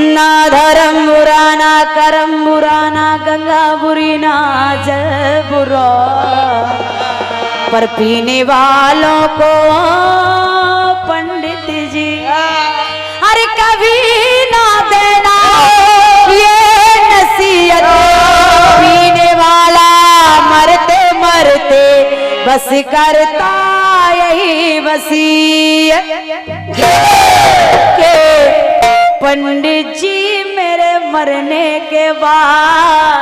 ना धर्म बुरा ना कर्म बुरा ना गंगा बुरी ना जल बुरा, पर पीने वालों को पंडित जी अरे कभी ना देना ये नसीहत, पीने वाला मरते मरते बस करता यही वसीयत के पंडित जी मेरे मरने के बाद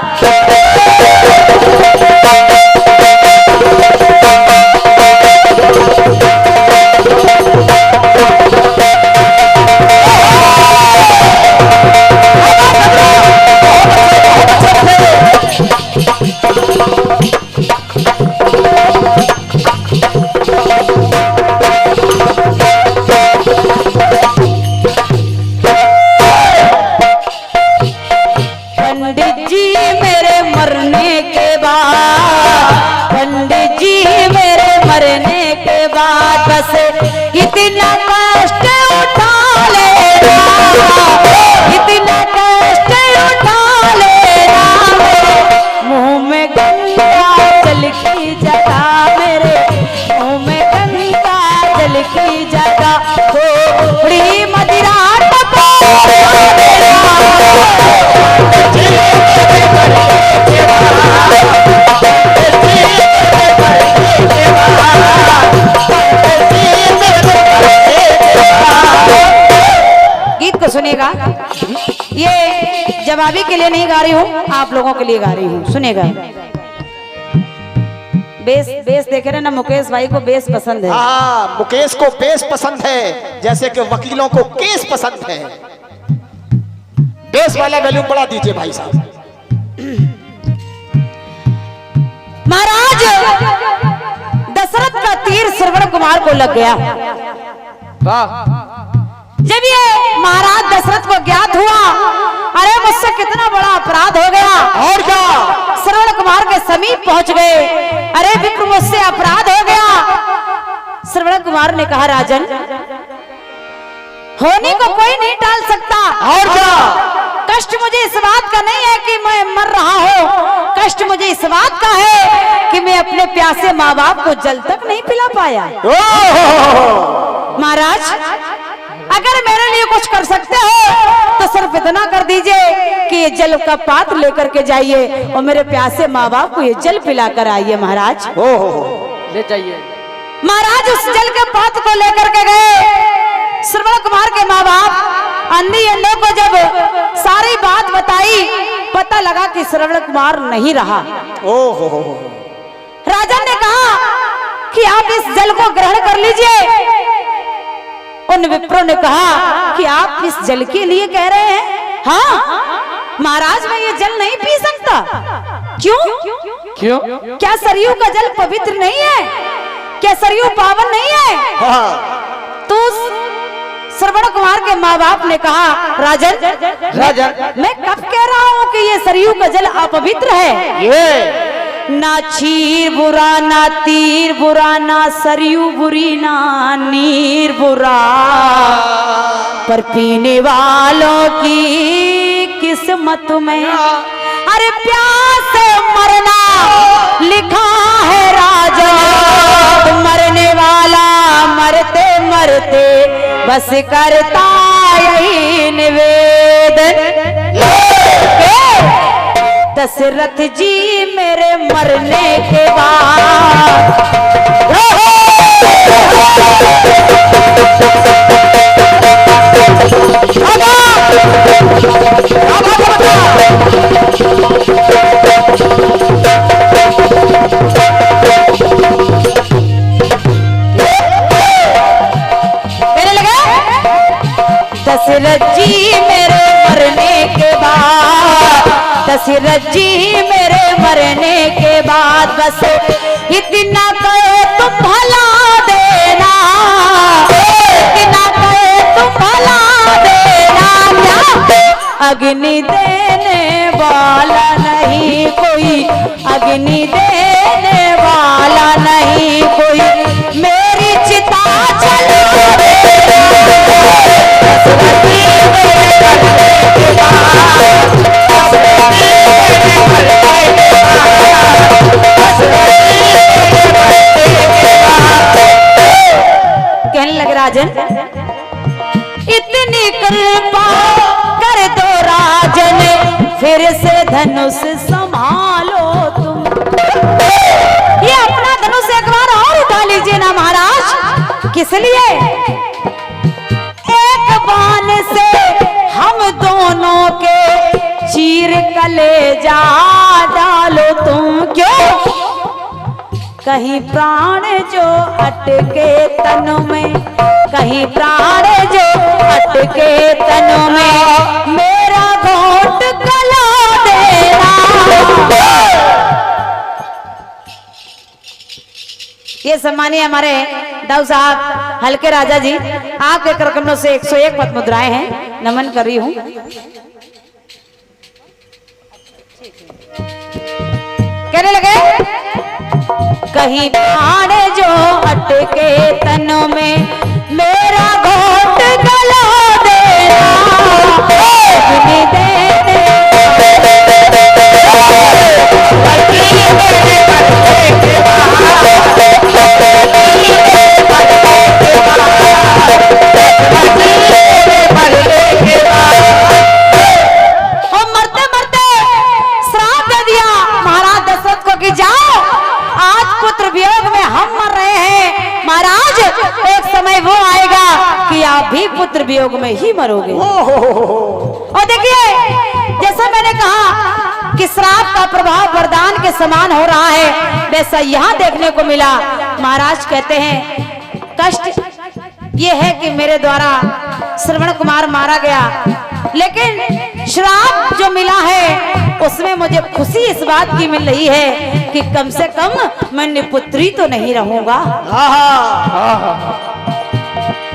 इतना कष्ट उठा लेना, इतना कष्ट उठा लेना, मुंह में गंगा जल की जगह, मेरे मुंह में गंगा जल की जगह थोड़ी मदिरा सुनेगा। ये जवाबी के लिए नहीं गा रही हूँ, आप लोगों के लिए गा रही हूँ, सुनेगा। बेस बेस देखे रहे ना, मुकेश भाई को बेस पसंद है। हाँ, मुकेश को बेस पसंद है, जैसे कि वकीलों को केस पसंद है। बेस वाला वैल्यूम बढ़ा दीजिए भाई साहब। महाराज दशरथ का तीर श्रवण कुमार को लग गया। जब ये महाराज दशरथ को ज्ञात हुआ, अरे मुझसे कितना बड़ा अपराध हो गया, और क्या श्रवण कुमार के समीप पहुंच गए। अरे विप्र मुझसे अपराध हो गया। श्रवण कुमार ने कहा, राजन होने को कोई नहीं टाल सकता, और क्या कष्ट मुझे इस बात का नहीं है कि मैं मर रहा हूँ, कष्ट मुझे इस बात का है कि मैं अपने प्यासे माँ बाप को जल तक नहीं पिला पाया। महाराज अगर मेरे लिए कुछ कर सकते हो तो सिर्फ इतना कर दीजिए कि ये जल का पात्र लेकर के जाइए और मेरे प्यासे माँ बाप को ये जल पिला कर आइए। महाराज ले जाइए। महाराज उस जल के पात्र को लेकर के गए। श्रवण कुमार के माँ बाप अंधी अंधों को जब सारी बात बताई, पता लगा कि श्रवण कुमार नहीं रहा। राजा ने कहा कि आप इस जल को ग्रहण कर लीजिए। उन विप्रों ने कहा कि आप इस जल के लिए कह रहे हैं? हाँ महाराज, मैं ये जल नहीं पी सकता। क्यों? क्या सरयू का जल पवित्र नहीं है? क्या सरयू पावन नहीं है? तो श्रवण कुमार के माँ बाप ने कहा, राजन मैं कब कह रहा हूँ कि ये सरयू का जल अपवित्र है? ना चीर बुरा ना तीर बुरा ना सरयू बुरी ना नीर बुरा, पर पीने वालों की किस्मत में अरे प्यास मरना लिखा है राजा। मरने वाला मरते मरते बस करता यही निवेदन, दशरथ जी मेरे मरने के बाद दशरथ जी मेरे मरने के बाद, दशरथ जी मेरे मरने के बाद बस इतना कहो तुम भला देना, इतना कहो तुम भला देना। क्या अग्नि देने वाला नहीं कोई, अग्नि देने वाला नहीं कोई, मेरी चिता जला देना। इतनी कृपा कर दो राजन, फिर से धनुष संभालो तुम। ये अपना धनुष एक बार और उठा लीजिए ना महाराज। किस लिए? एक बाण से हम दोनों के चीर कलेजा डालो तुम। क्यों? कहीं प्राण जो अटके तन में, कहीं प्राण जो अटके तन में, मेरा घोट गला देना। ये सम्मानीय हमारे दाऊ साहब हल्के राजा जी, आपके करकमलों से 101 पद मुद्राएं हैं, नमन कर रही हूं। कहने लगे कहीं प्राण जो अटके तन में, मेरा घोट गला देना। अग्नि दे दे मरते मरते श्राप दे दिया महाराज दशरथ को कि जाओ, आज पुत्र वियोग में हम मर रहे हैं महाराज, एक समय वो आएगा कि आप भी पुत्र वियोग में ही मरोगे। और देखिए जैसा मैंने कहा कि श्राप का प्रभाव वरदान के समान हो रहा है, वैसा यहाँ देखने को मिला। महाराज कहते हैं कष्ट ये है कि मेरे द्वारा श्रवण कुमार मारा गया, लेकिन श्राप जो मिला है उसमें मुझे खुशी इस बात की मिल रही है कि कम से कम मैं निपुत्री तो नहीं रहूंगा।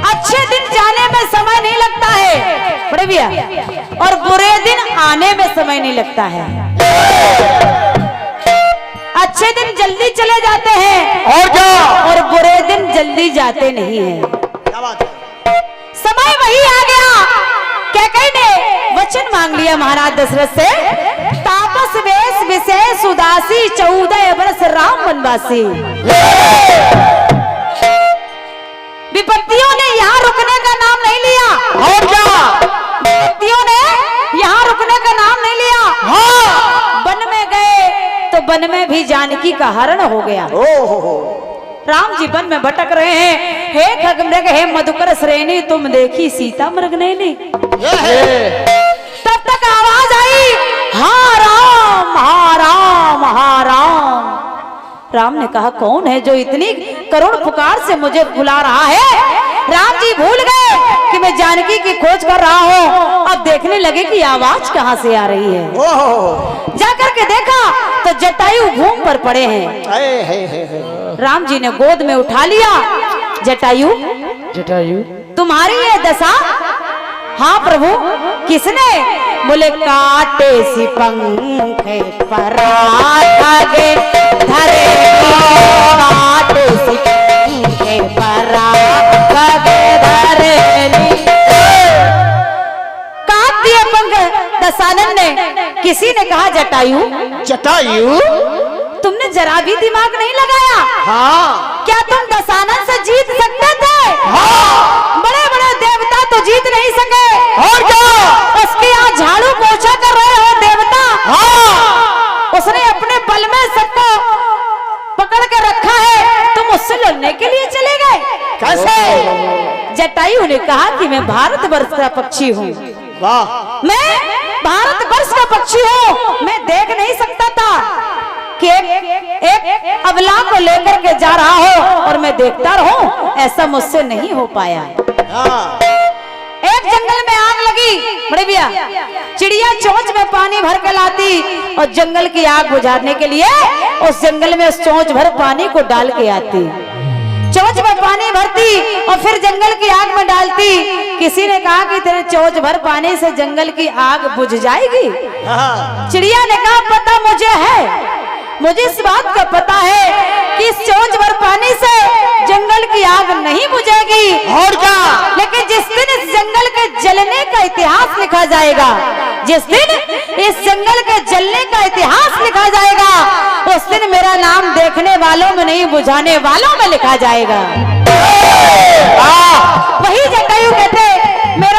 अच्छे दिन जाने में समय नहीं लगता है बड़े भैया, और बुरे दिन आने में समय नहीं लगता है। अच्छे दिन जल्दी चले जाते हैं और क्या, और बुरे दिन जल्दी जाते नहीं हैं। समय वही आ गया। कैकेयी ने वचन मांग लिया महाराज दशरथ से, तापस वेश विशेष उदासी 14 वर्ष राम वनवासी। विपत्तियों ने यहाँ रुकने का नाम नहीं लिया। और क्या, विपत्तियों ने यहाँ रुकने का नाम नहीं लिया। हाँ, वन में गए तो वन में भी जानकी का हरण हो गया। राम जी वन में भटक रहे हैं। हे खगमृग हे मधुकर श्रेणी, तुम देखी सीता मृगनयनी। तब तक आवाज आई, हा राम हा राम हा राम। राम ने कहा कौन है जो इतनी करुण पुकार से मुझे बुला रहा है? राम जी भूल गए कि मैं जानकी की खोज कर रहा हूँ। अब देखने लगे कि आवाज कहाँ से आ रही है। जाकर के देखा तो जटायु भूमि पर पड़े हैं। राम जी ने गोद में उठा लिया। जटायु तुम्हारी ये दशा? हाँ प्रभु। किसने? बोले काटे सी पंखे परागे धरे, काटे सी पंखे परागे धरे। काट दिए पंख दशानन ने। किसी ने कहा जटायु, जटायु तुमने जरा भी दिमाग नहीं लगाया? हाँ। क्या तुम दशानन से जीत सकते थे? हाँ। बड़े बड़े देवता तो जीत नहीं सके। और क्या, उसके यहाँ झाड़ू पोछा कर रहे हो देवता। हाँ। उसने अपने बल में सबको पकड़ के रखा है, तुम उससे लड़ने के लिए चले गए कैसे? जटायु ने कहा कि मैं भारतवर्ष का पक्षी हूँ। वाह। मैं भारतवर्ष का पक्षी हूँ। मैं देख नहीं सकता था कि एक अबला को लेकर के जा रहा हो और मैं देखता रहूं, ऐसा मुझसे नहीं हो पाया। हाँ। एक जंगल में आग लगी बड़े भैया, चिड़िया चोंच में पानी भर के लाती और जंगल की आग बुझाने के लिए उस जंगल में चोंच भर पानी को डाल के आती। चोंच में पानी भरती और फिर जंगल की आग में डालती। किसी ने कहा कि तेरे चोंच भर पानी से जंगल की आग बुझ जाएगी? हाँ। चिड़िया ने कहा पता मुझे है, मुझे इस बात का पता है कि इस चोंच भर पानी से जंगल की आग नहीं बुझेगी। और क्या, लेकिन जिस दिन इस जंगल के जलने का इतिहास लिखा जाएगा, जिस दिन इस जंगल के जलने का इतिहास लिखा जाएगा, उस दिन मेरा नाम देखने वालों में नहीं बुझाने वालों में लिखा जाएगा। वही जटायु कहते, मैं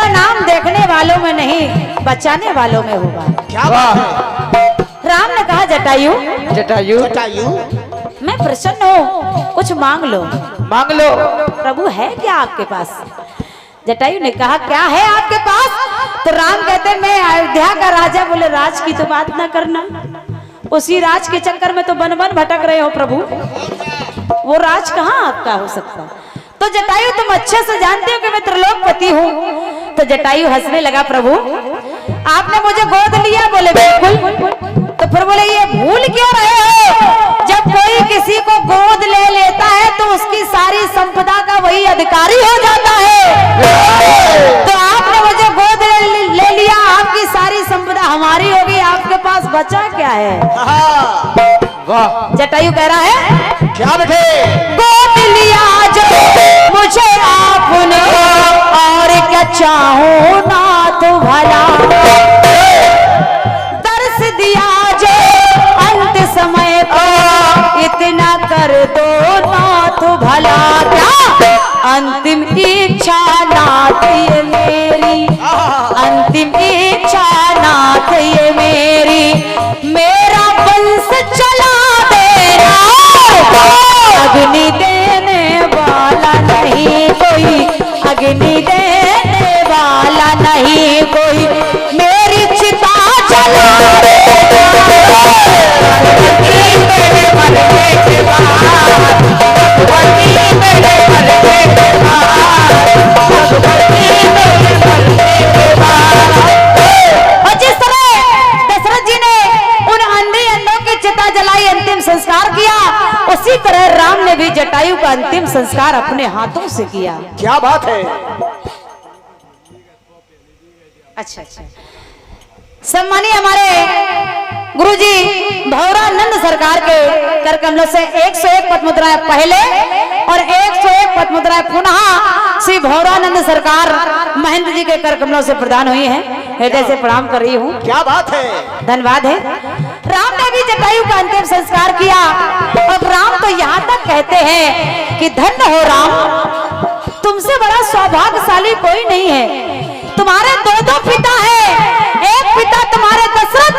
बचाने वालों में होगा। क्या बात है? राम ने कहा जटायु जटायु जटायु मैं प्रसन्न हूँ, कुछ मांग लो। मांग लो। प्रभु है क्या आपके पास? जटायु ने कहा क्या है आपके पास? तो राम कहते मैं अयोध्या का राजा। बोले राज की तो बात ना करना, उसी राज के चक्कर में तो बन बन भटक रहे हो प्रभु, वो राज कहाँ आपका हो सकता? तो जटायु तुम अच्छे से जानते हो कि मैं त्रिलोकपति हूँ। तो जटायु हंसने लगा, प्रभु आपने मुझे गोद लिया? बोले बिल्कुल। तो फिर बोले ये भूल क्यों रहे हो, जब कोई किसी को गोद ले लेता है तो उसकी सारी संपदा का वही अधिकारी हो जाता है। तो आपने मुझे गोद ले लिया, आपकी सारी संपदा हमारी होगी, आपके पास बचा क्या है? वाह। जटायु कह रहा है क्या बेटे? गोद लिया जो मुझे आपने, और क्या चाहूं नाथ भला, दर्श दिया जो अंत समय को, इतना कर दो नाथ भला। क्या अंतिम इच्छा नाथ ये मेरी, अंतिम इच्छा नाथ ये मेरी, मेरा वंश चला देना, अग्नि देने वाला नहीं कोई, अग्नि देने वाला नहीं कोई, मेरी चिता जला संस्कार किया, उसी तरह राम ने भी जटायु का अंतिम संस्कार अपने हाथों से किया। क्या बात है? अच्छा अच्छा। सम्मानीय हमारे गुरुजी भौरानंद सरकार के कर कमलों से 101 पद्ममुद्राएं पहले और 101 पद्ममुद्राएं पुनः श्री भौरानंद सरकार महेंद्र जी के कर कमलों से प्रदान हुई हैं। हृदय से प्रणाम कर रही हूँ। क्या बात है? धन्यवाद है। राम ने भी जटायु का अंतिम संस्कार किया और राम तो यहाँ तक कहते हैं कि धन्य हो राम, तुमसे बड़ा सौभाग्यशाली कोई नहीं है। तुम्हारे दो पिता हैं, एक पिता तुम्हारे दशरथ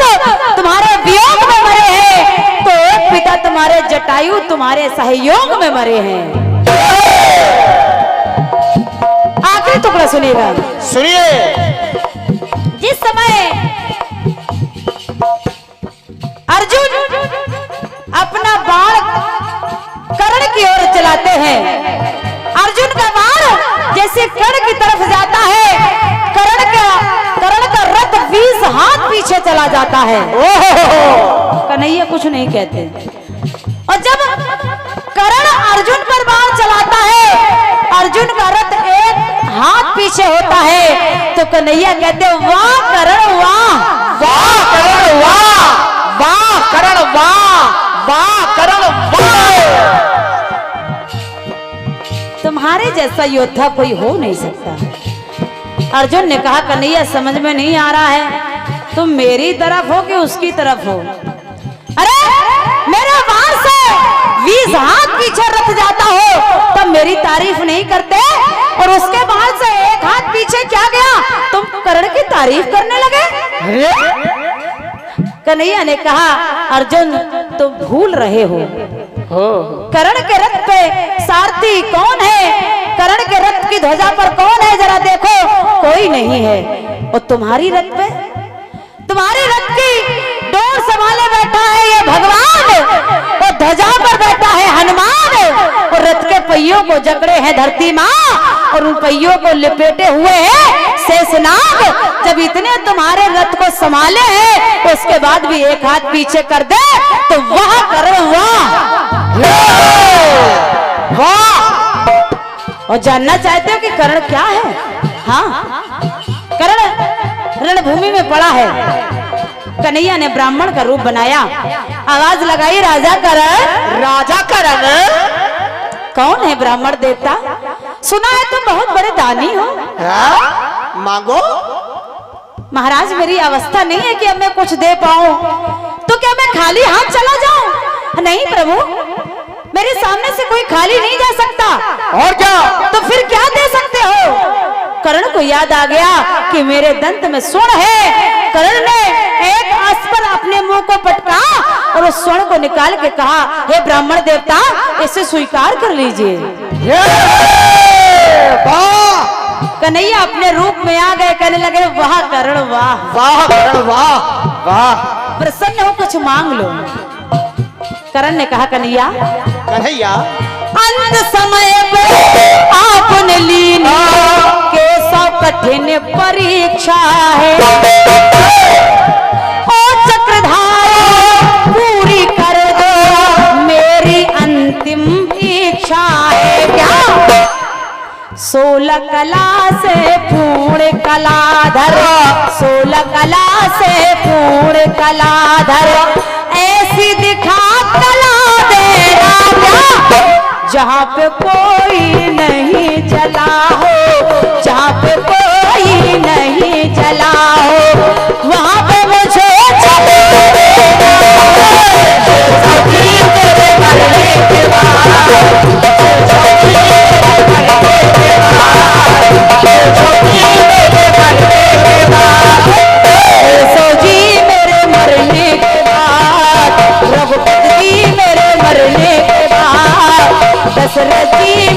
तुम्हारे वियोग में मरे हैं, तो एक पिता तुम्हारे जटायु तुम्हारे सहयोग में मरे हैं। आखिरी टुकड़ा सुनिएगा। सुनिए। जिस समय अर्जुन अपना बाण कर्ण की ओर चलाते हैं, अर्जुन का बाण जैसे कर्ण की तरफ जाता है, कर्ण का रथ 20 हाथ पीछे चला जाता है। कन्हैया कुछ नहीं कहते। और जब कर्ण अर्जुन पर बाण चलाता है, अर्जुन का रथ 1 हाथ पीछे होता है, तो कन्हैया कहते वाह कर्ण वाह, वाह करण वाह, वाह करण वाह, वाह करण वाह। तुम्हारे जैसा योद्धा कोई हो नहीं सकता। अर्जुन ने कहा कन्हैया समझ में नहीं आ रहा है, तुम मेरी तरफ हो कि उसकी तरफ हो? अरे मेरे बाण से 20 हाथ पीछे रथ जाता हो तब मेरी तारीफ नहीं करते, और उसके बाण से 1 हाथ पीछे क्या गया, तुम कर्ण की तारीफ करने लगे? कन्हैया ने कहा अर्जुन तुम भूल रहे हो, कर्ण के रथ पे सारथी कौन है, कर्ण के रथ की ध्वजा पर कौन है, जरा देखो, कोई नहीं है। और तुम्हारी रथ पे, तुम्हारी रथ की डोर संभाले बैठा है ये भगवान, और ध्वजा पर बैठा है हनुमान, और रथ के पहियों को जकड़े हैं धरती माँ, और उन पहियों को लिपेटे हुए हैं शेषनाग। जब इतने तुम्हारे रथ को संभाले हैं, उसके बाद भी 1 हाथ पीछे कर दे तो वाह करो वाह वाह। और जानना चाहते हो कि कर्ण क्या है? हाँ, कर्ण रणभूमि में पड़ा है। कन्हैया ने ब्राह्मण का रूप बनाया, आवाज लगाई राजा कर्ण, राजा करण। कौन है ब्राह्मण देवता? सुना है तुम बहुत बड़े दानी हो। मांगो। महाराज मेरी अवस्था नहीं है कि अब मैं कुछ दे पाऊं, तो क्या मैं खाली हाथ चला जाऊं? नहीं प्रभु, मेरे सामने से कोई खाली नहीं जा सकता। और क्या? तो फिर क्या दे सकते हो? कर्ण को याद आ गया कि मेरे दंत में स्वर्ण है। कर्ण ने एक अस्त्र अपने मुंह को पटका और उस स्वर्ण को निकाल के कहा, हे ब्राह्मण देवता, इसे स्वीकार कर लीजिए। कन्हैया अपने रूप में आ गए, कहने लगे, वाह कर्ण वाह, वाह करण वाह, वाह। प्रसन्न हो, कुछ मांग लो। कर्ण ने कहा, कन्हैया कन्हैया अंत समय पे आपने ली के सब कठिन परीक्षा है, और चक्रधारी पूरी कर दो मेरी अंतिम इच्छा है। क्या 16 कला से पूर्ण कलाधर, 16 कला से पूर्ण कलाधर, ऐसी दिखा कला देना जहाँ पे कोई नहीं चला हो, जहाँ पे कोई नहीं चला हो, वहाँ पे मुझे चले जी मेरे मरने के बाद, रघुपति जी मेरे मरने के बाद, दशरथ जी